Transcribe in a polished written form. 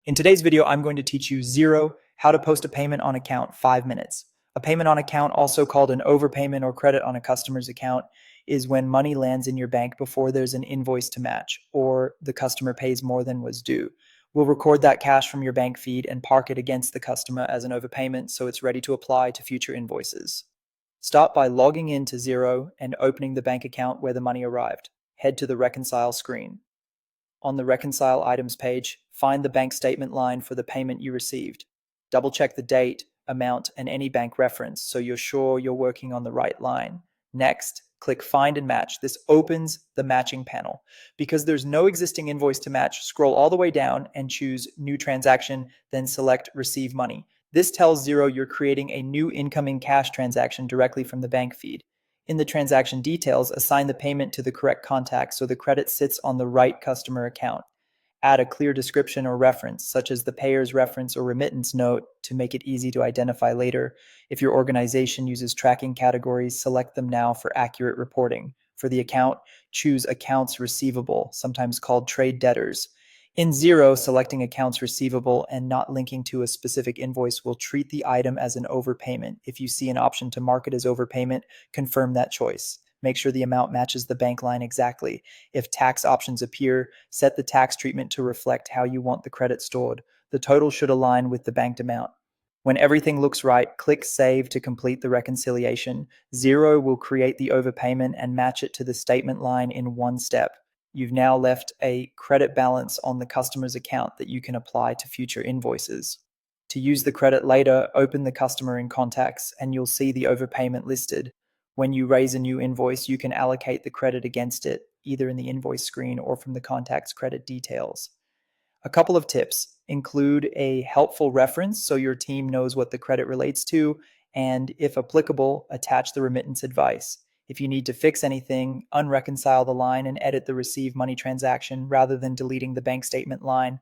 In today's video, I'm going to teach you Xero, how to post a payment on account 5 minutes. A payment on account, also called an overpayment or credit on a customer's account, is when money lands in your bank before there's an invoice to match or the customer pays more than was due. We'll record that cash from your bank feed and park it against the customer as an overpayment so it's ready to apply to future invoices. Start by logging into Xero and opening the bank account where the money arrived. Head to the reconcile screen. On the Reconcile Items page, find the bank statement line for the payment you received. Double-check the date, amount, and any bank reference so you're sure you're working on the right line. Next, click Find and Match. This opens the matching panel. Because there's no existing invoice to match, scroll all the way down and choose New Transaction, then select Receive Money. This tells Xero you're creating a new incoming cash transaction directly from the bank feed. In the transaction details, assign the payment to the correct contact so the credit sits on the right customer account. Add a clear description or reference, such as the payer's reference or remittance note, to make it easy to identify later. If your organization uses tracking categories, select them now for accurate reporting. For the account, choose Accounts Receivable, sometimes called Trade Debtors. In Xero, selecting accounts receivable and not linking to a specific invoice will treat the item as an overpayment. If you see an option to mark it as overpayment, confirm that choice. Make sure the amount matches the bank line exactly. If tax options appear, set the tax treatment to reflect how you want the credit stored. The total should align with the banked amount. When everything looks right, click Save to complete the reconciliation. Xero will create the overpayment and match it to the statement line in one step. You've now left a credit balance on the customer's account that you can apply to future invoices. To use the credit later, open the customer in Contacts and you'll see the overpayment listed. When you raise a new invoice, you can allocate the credit against it, either in the invoice screen or from the Contacts credit details. A couple of tips include a helpful reference so your team knows what the credit relates to, and if applicable, attach the remittance advice. If you need to fix anything, unreconcile the line and edit the receive money transaction rather than deleting the bank statement line.